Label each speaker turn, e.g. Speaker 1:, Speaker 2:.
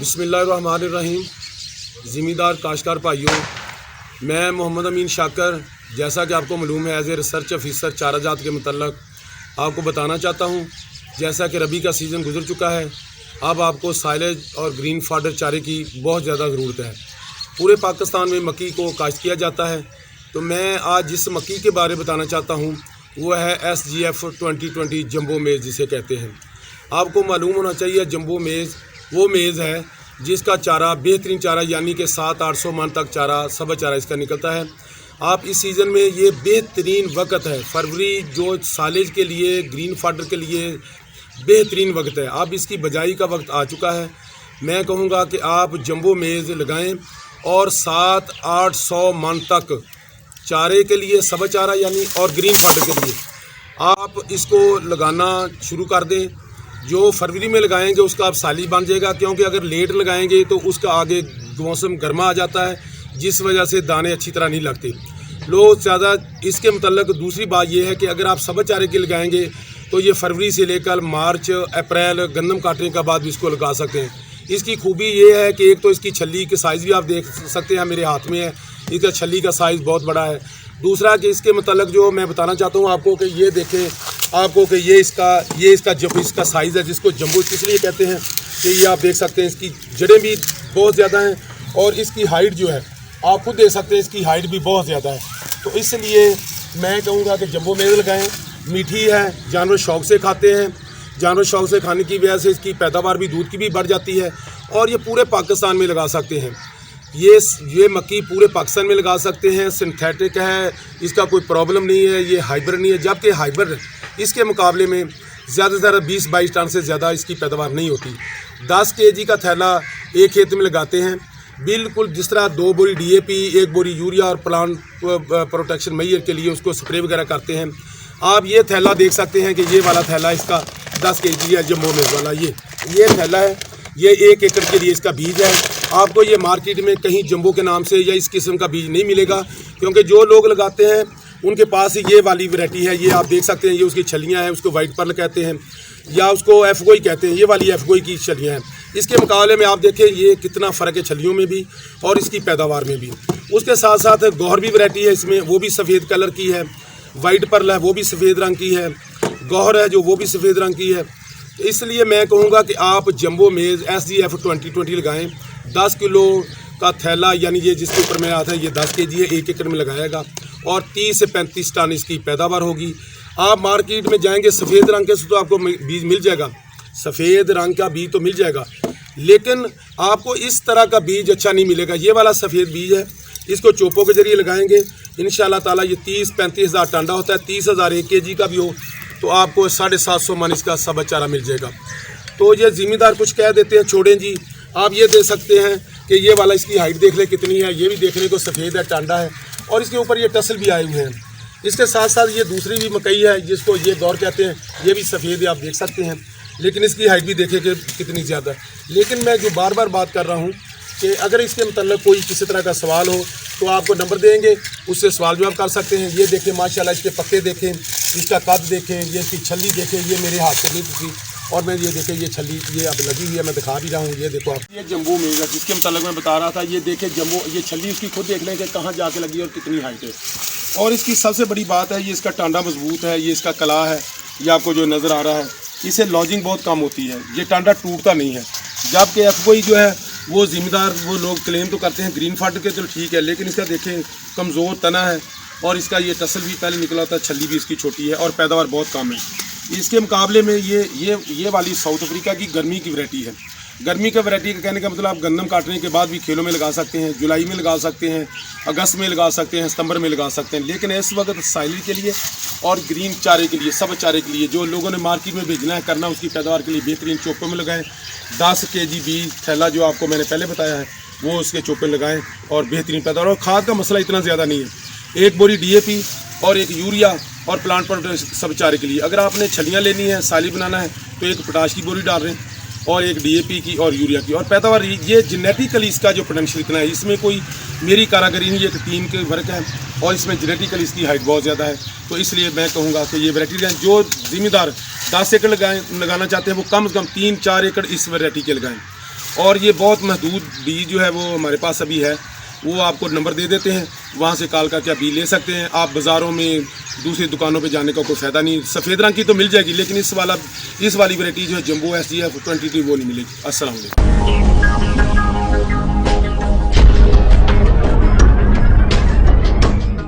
Speaker 1: बिस्मिल्लाहिर्रहमानिर्रहीम। ज़िम्मेदार काश्तकार भाइयों, मैं मोहम्मद अमीन शाकर, जैसा कि आपको मालूम है, एज ए रिसर्च ऑफिसर चारा जात के मतलब आपको बताना चाहता हूँ। जैसा कि रबी का सीज़न गुजर चुका है, अब आपको साइलेज और ग्रीन फॉडर चारे की बहुत ज़्यादा ज़रूरत है। पूरे पाकिस्तान में मक्की को काश्त किया जाता है, तो मैं आज जिस मक्की के बारे में बताना चाहता हूँ वो है SGF 2020 जंबो मेज़, जिसे कहते हैं। आपको मालूम होना चाहिए, जंबो मेज़ वो मेज़ है जिसका चारा बेहतरीन चारा, यानी कि 700-800 मन तक चारा सब चारा इसका निकलता है। आप इस सीज़न में ये बेहतरीन वक्त है, फरवरी जो सालेज के लिए, ग्रीन फॉडर के लिए बेहतरीन वक्त है। अब इसकी बजाई का वक्त आ चुका है। मैं कहूँगा कि आप जंबो मेज़ लगाएं और 700-800 मन तक चारे के लिए, सब चारा यानी, और ग्रीन फॉडर के लिए आप इसको लगाना शुरू कर दें। जो फरवरी में लगाएंगे उसका आप साली बन जाएगा, क्योंकि अगर लेट लगाएंगे तो उसका आगे मौसम गर्मा आ जाता है, जिस वजह से दाने अच्छी तरह नहीं लगते लोग ज़्यादा। इसके मतलब दूसरी बात यह है कि अगर आप सब चारे के लगाएंगे तो ये फरवरी से लेकर मार्च अप्रैल गंदम काटने के बाद भी इसको लगा सकते हैं। इसकी खूबी ये है कि एक तो इसकी छल्ली के साइज़ भी आप देख सकते हैं, मेरे हाथ में है, इसका छल्ली का साइज़ बहुत बड़ा है। दूसरा कि इसके मतलब जो मैं बताना चाहता हूँ आपको कि ये देखें आपको कि ये इसका जब इसका साइज़ है, जिसको जंबो इसलिए कहते हैं कि ये आप देख सकते हैं इसकी जड़ें भी बहुत ज़्यादा हैं और इसकी हाइट जो है आप खुद देख सकते हैं, इसकी हाइट भी बहुत ज़्यादा है। तो इसलिए मैं कहूँगा कि जंबो मेज़ लगाएं। मीठी है, जानवर शौक़ से खाते हैं, जानवर शौक़ से खाने की वजह से इसकी पैदावार भी दूध की भी बढ़ जाती है और ये पूरे पाकिस्तान में लगा सकते हैं। ये मक्की पूरे पाकिस्तान में लगा सकते हैं। सिंथेटिक है, इसका कोई प्रॉब्लम नहीं है, ये हाइब्रिड नहीं है, जबकि हाइब्रिड इसके मुकाबले में ज़्यादा से ज़्यादा 20-22 टन से ज़्यादा इसकी पैदावार नहीं होती। 10 kg का थैला एक खेत में लगाते हैं, बिल्कुल जिस तरह 2 बोरी DAP, 1 बोरी यूरिया और प्लांट प्रोटेक्शन मैयर के लिए उसको स्प्रे वगैरह करते हैं। आप ये थैला देख सकते हैं कि ये वाला थैला इसका 10 kg है, जंबो मेज़ वाला ये थैला है। ये 1 एकड़ के लिए इसका बीज है। आपको ये मार्केट में कहीं जंबो के नाम से या इस किस्म का बीज नहीं मिलेगा, क्योंकि जो लोग लगाते हैं उनके पास ये वाली वैरायटी है। ये आप देख सकते हैं, ये उसकी छलियाँ हैं, उसको वाइट पर्ल कहते हैं या उसको एफगोई कहते हैं। ये वाली एफगोई की छलियाँ हैं। इसके मुकाबले में आप देखें ये कितना फ़र्क है छलियों में भी और इसकी पैदावार में भी। उसके साथ साथ गौहर भी वैरायटी है इसमें, वो भी सफ़ेद कलर की है। वाइट पर्ल है, वो भी सफ़ेद रंग की है। गौहर है जो, वो भी सफ़ेद रंग की है। तो इसलिए मैं कहूँगा कि आप जंबो मेज़ SGF 2020 लगाएं। 10 किलो का थैला, यानी ये जिसके ऊपर में आता है, ये 10 kg है, 1 एकड़ में लगाएगा और 30 से 35 टन इसकी पैदावार होगी। आप मार्केट में जाएंगे सफ़ेद रंग के तो आपको बीज मिल जाएगा, सफ़ेद रंग का बीज तो मिल जाएगा, लेकिन आपको इस तरह का बीज अच्छा नहीं मिलेगा। ये वाला सफ़ेद बीज है, इसको चोपों के ज़रिए लगाएंगे इंशाल्लाह ताला ये 30-35 हज़ार टांडा होता है। 30 हज़ार 1 kg का भी हो तो आपको 750 मन इसका सब चारा मिल जाएगा। तो ये ज़िम्मेदार कुछ कह देते हैं, छोड़ें जी। आप ये देख सकते हैं कि ये वाला इसकी हाइट देख ले कितनी है, ये भी देखने को सफ़ेद है, टांडा है और इसके ऊपर ये टसल भी आए हुए हैं। इसके साथ साथ ये दूसरी भी मकई है जिसको ये गौर कहते हैं, ये भी सफ़ेद है, आप देख सकते हैं, लेकिन इसकी हाइट भी देखें कि कितनी ज़्यादा है। लेकिन मैं जो बार बार बात कर रहा हूँ कि अगर इसके मतलब कोई किसी तरह का सवाल हो तो आपको नंबर देंगे, उससे सवाल जवाब कर सकते हैं। ये देखें माशाल्लाह, इसके पत्ते देखें, इसका कद देखें, ये इसकी छल्ली देखें, ये मेरे हाथ से नहीं थी और मैं ये देखें ये छल्ली ये अब लगी हुई है, मैं दिखा भी रहा हूँ। ये देखो आप, ये जंबो मेज़ है जिसके मतलब मैं बता रहा था। ये देखें जंबो, ये छल्ली उसकी खुद देख लें कि कहाँ जाके लगी और कितनी हाइट है। और इसकी सबसे बड़ी बात है, ये इसका टांडा मजबूत है, ये इसका कला है, ये आपको जो नज़र आ रहा है, इसे लॉजिंग बहुत कम होती है, ये टांडा टूटता नहीं है। जबकि एफगोई जो है वो ज़िम्मेदार, वो लोग क्लेम तो करते हैं ग्रीन फॉडर के, चलो ठीक है, लेकिन इसका देखें कमज़ोर तना है और इसका ये टसल भी पहले निकला था, छल्ली भी इसकी छोटी है और पैदावार बहुत कम है। इसके मुकाबले में ये वाली साउथ अफ्रीका की गर्मी की वैरायटी है। गर्मी का वैरायटी का कहने का मतलब आप गंदम काटने के बाद भी खेलों में लगा सकते हैं, जुलाई में लगा सकते हैं, अगस्त में लगा सकते हैं, सितंबर में लगा सकते हैं। लेकिन इस वक्त साइलेज के लिए और ग्रीन चारे के लिए, सब चारे के लिए जो लोगों ने मार्केट में भेजना है करना, उसकी पैदावार के लिए बेहतरीन चोपों में लगाएं। 10 kg बीज थैला जो आपको मैंने पहले बताया है वो उसके चोपे लगाएं और बेहतरीन पैदावार। और खाद का मसला इतना ज़्यादा नहीं है, 1 बोरी DAP और 1 यूरिया और प्लांट प्रोटेक्शन सब चारे के लिए। अगर आपने छलियाँ लेनी है, साली बनाना है तो 1 पोटाश की बोरी डाल रहे हैं और 1 DAP की और यूरिया की। और पैदावार ये जेनेटिकली इसका जो पोटेंशियल इतना है, इसमें कोई मेरी कारागरी नहीं, एक टीम के वर्क है और इसमें जेनेटिकली इसकी हाइट बहुत ज़्यादा है। तो इसलिए मैं कहूँगा कि ये वैरायटी हैं, जो ज़िम्मेदार 10 एकड़ लगाना चाहते हैं वो कम से कम 3-4 एकड़ इस वैरायटी के लगाएं। और ये बहुत महदूद बीज जो है वो हमारे पास अभी है, वो आपको नंबर दे देते हैं, वहाँ से कॉल करके आप बीज ले सकते हैं। आप बाज़ारों में दूसरी दुकानों पे जाने का कोई फ़ायदा नहीं। सफ़ेद रंग की तो मिल जाएगी, लेकिन इस वाली वैरायटी जो है जंबो SGF 23 वो नहीं मिलेगी। अस्सलाम वालेकुम।